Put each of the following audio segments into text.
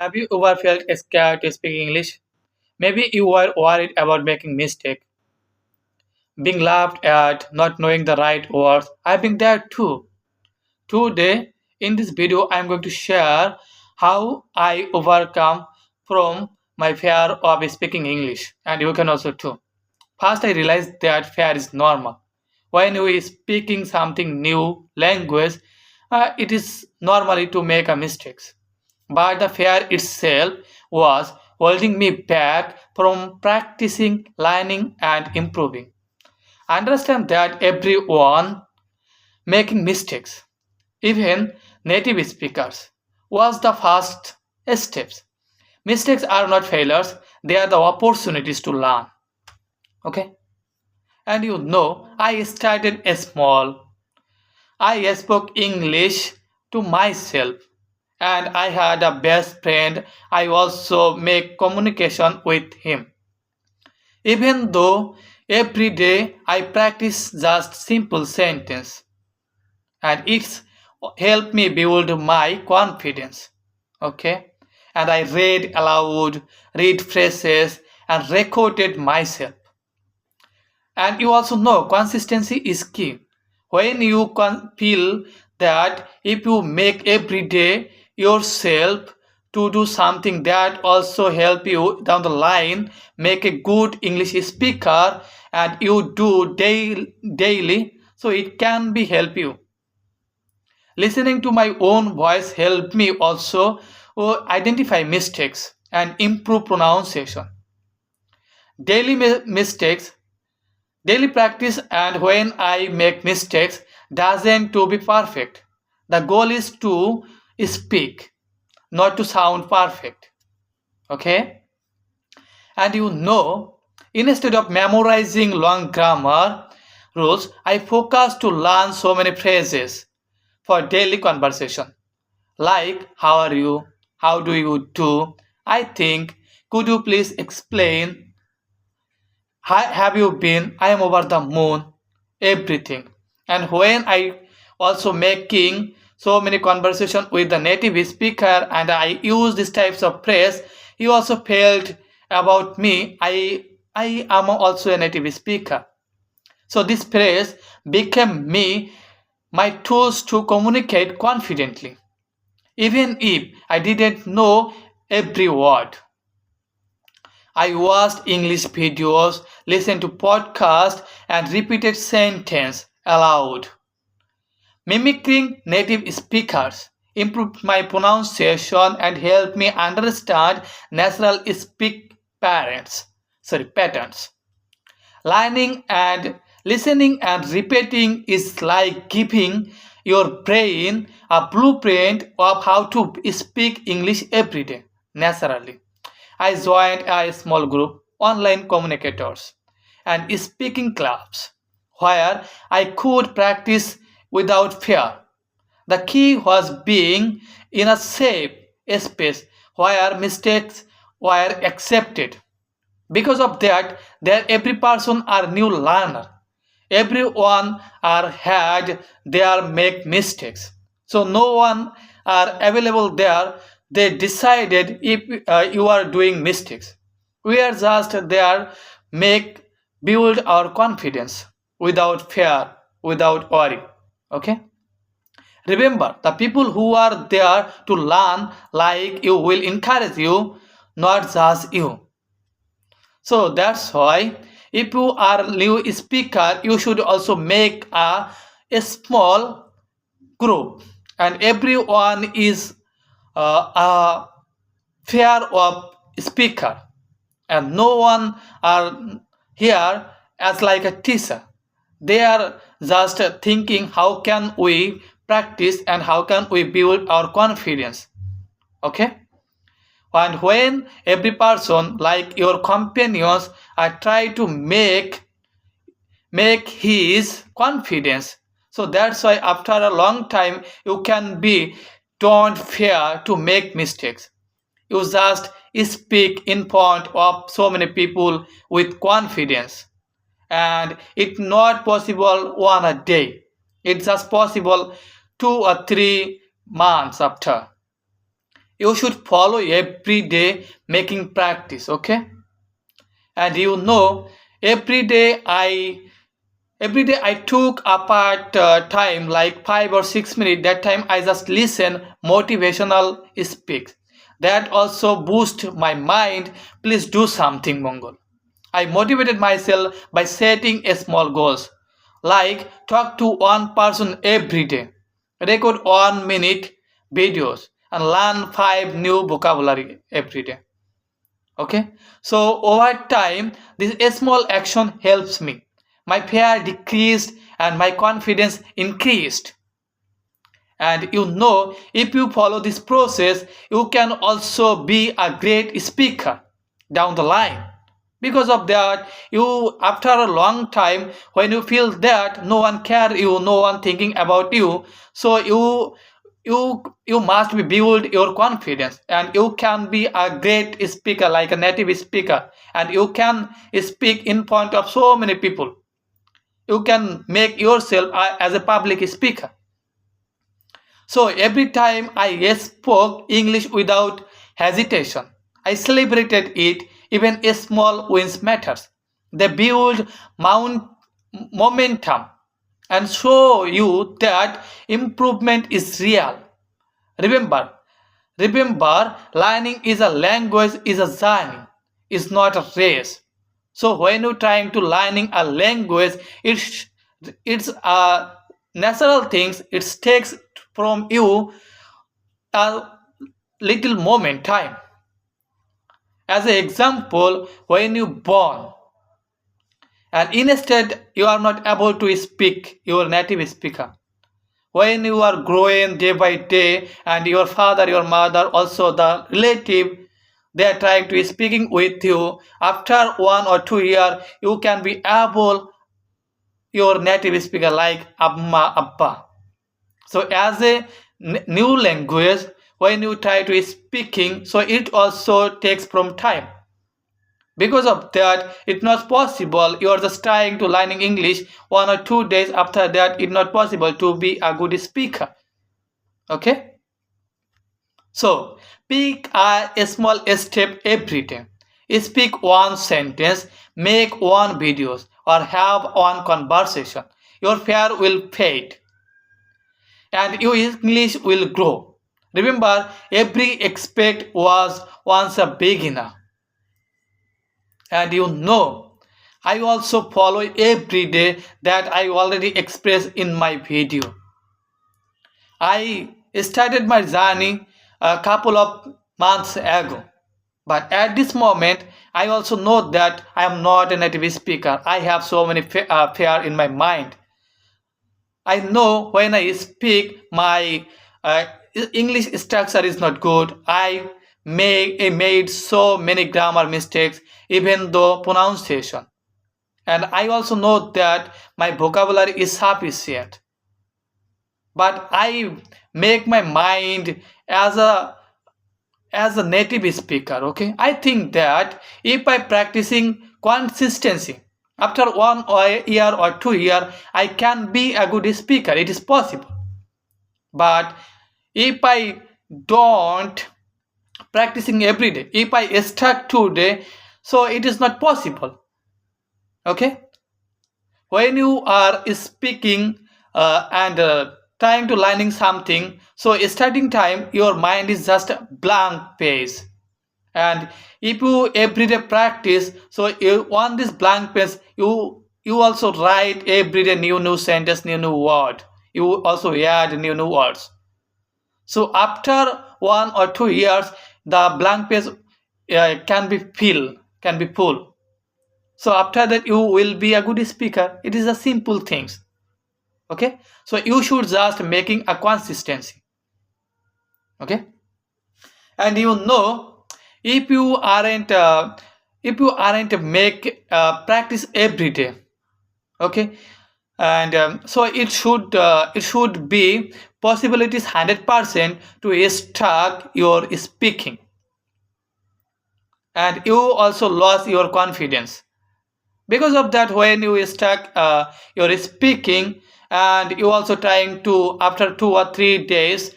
Have you ever felt scared to speak English? Maybe you were worried about making mistake, being laughed at, not knowing the right words. I've been there too. Today, in this video, I'm going to share how I overcome from my fear of speaking English, and you can also too. First, I realized that fear is normal. When we speaking something new language, it is normally to make a mistakes. But the fear itself was holding me back from practicing, learning, and improving. Understand that everyone making mistakes, even native speakers, was the first steps. Mistakes are not failures; they are the opportunities to learn. Okay. And I started small. I spoke English to myself, and I had a best friend. I also make communication with him. Even though every day I practice just simple sentence, and it's helped me build my confidence. Okay, and I read aloud, read phrases, and recorded myself. And you also know consistency is key. When you can feel that if you make every day yourself to do something that also help you down the line, make a good English speaker, and you do daily, so it can be help you. Listening to my own voice helped me also identify mistakes and improve pronunciation. Daily mistakes Daily practice, and when I make mistakes doesn't to be perfect. The goal is to speak, not to sound perfect. Okay? And instead of memorizing long grammar rules, I focus to learn so many phrases for daily conversation. Like how are you? How do you do? I think could you please explain. Hi, have you been? I am over the moon. Everything. And when I also making so many conversation with the native speaker and I use these types of phrase, he also felt about me. I am also a native speaker. So this phrase became me my tools to communicate confidently, even if I didn't know every word. I watched English videos, listened to podcasts, and repeated sentence aloud. Mimicking native speakers improved my pronunciation and helped me understand natural speak patterns. Learning and listening and repeating is like giving your brain a blueprint of how to speak English every day naturally. I joined a small group, online communicators, and speaking clubs where I could practice without fear. The key was being in a safe space where mistakes were accepted. Because of that, there every person are new learner. Everyone are had their make mistakes. So no one are available there. They decided if you are doing mistakes. We are just there make build our confidence without fear, without worry. Okay. Remember, the people who are there to learn like you will encourage you, not just you. So that's why if you are new speaker, you should also make a small group and everyone is a fair of speaker and no one are here as like a teacher. They are just thinking how can we practice and how can we build our confidence. Okay. And when every person like your companions are try to make his confidence, so that's why after a long time you can be don't fear to make mistakes. You just speak in front of so many people with confidence, and it's not possible one a day. It's just possible 2 or 3 months after. You should follow every day making practice, okay? And every day I took apart time like 5 or 6 minutes. That time I just listen motivational speaks. That also boost my mind. Please do something, Mongol. I motivated myself by setting a small goals, like talk to one person every day, record 1 minute videos, and learn five new vocabulary every day. Okay, so over time this a small action helps me, my fear decreased and my confidence increased. And if you follow this process you can also be a great speaker down the line. Because of that, you after a long time, when you feel that no one care you, no one thinking about you, so you must be build your confidence and you can be a great speaker like a native speaker, and you can speak in front of so many people. You can make yourself as a public speaker. So every time I spoke English without hesitation, I celebrated it. Even a small wins matters. They build mount momentum and show you that improvement is real. Remember, remember, learning is a language, is a journey, is not a race. So when you're trying to learning a language, it's a natural things. It takes from you a little moment time. As an example, when you born and instead you are not able to speak your native speaker, when you are growing day by day and your father your mother also the relative, they are trying to speaking with you, after 1 or 2 years you can be able your native speaker like amma abba. So as a new language, when you try to speaking, so it also takes from time. Because of that it's not possible you are just trying to learning English 1 or 2 days, after that it's not possible to be a good speaker. Okay, so pick a small step every day. Speak one sentence, make one videos, or have one conversation. Your fear will fade and your English will grow. Remember, every expert was once a beginner. And I also follow every day that I already expressed in my video. I started my journey a couple of months ago. But at this moment, I also know that I am not a native speaker. I have so many fear in my mind. I know when I speak, my English structure is not good. I made so many grammar mistakes, even though pronunciation. And I also know that my vocabulary is sufficient. But I make my mind as a native speaker. Okay, I think that if I practicing consistency, after 1 year or 2 year I can be a good speaker. It is possible. But if I don't practicing every day, if I start today, so it is not possible. Okay, when you are speaking and trying to learning something, so starting time your mind is just a blank page. And if you everyday practice, so you on this blank page you also write everyday new sentence, new word. You also add new words. So after 1 or 2 years the blank page can be full. So after that you will be a good speaker. It is a simple things. Okay, so you should just making a consistency. Okay, and if you aren't make practice every day. Okay, and so it should be possibilities 100% to start your speaking, and you also lost your confidence. Because of that, when you start your speaking and you also trying to after 2 or 3 days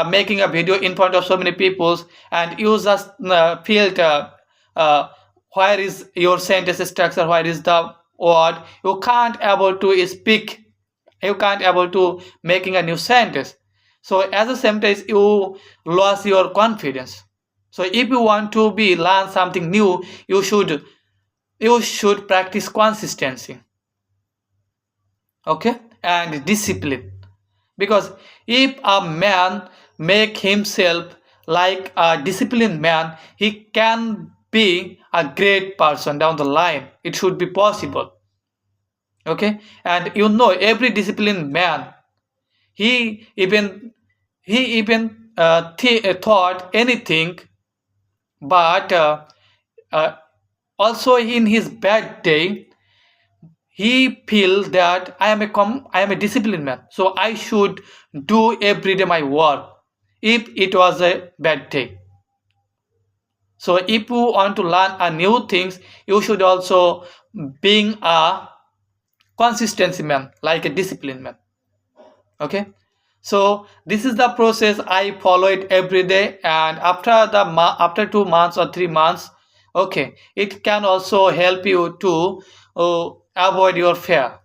making a video in front of so many people, and you just feel uh, where is your sentence structure, where is the word, you can't able to speak, you can't able to making a new sentence. So as a sentence you lost your confidence. So if you want to be learn something new, you should practice consistency, okay, and discipline. Because if a man make himself like a disciplined man, he can be a great person down the line. It should be possible, okay. And every disciplined man, he even thought anything, but uh, also in his bad day he feel that I am a disciplined man, so I should do every day my work if it was a bad day. So if you want to learn a new things, you should also being a consistency man, like a disciplined man, okay. So this is the process I follow it every day, and after 2 months or 3 months, okay, it can also help you to avoid your fear,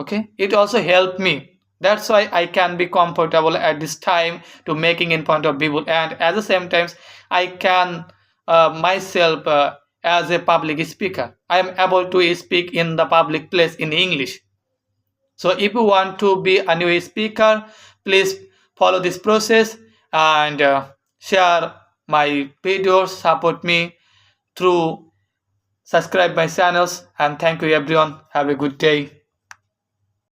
okay. It also helped me, that's why I can be comfortable at this time to making in front of people, and at the same time I can myself as a public speaker, I am able to speak in the public place in English. So if you want to be a new speaker, please follow this process, and share my videos, support me through subscribe my channels, and thank you everyone, have a good day.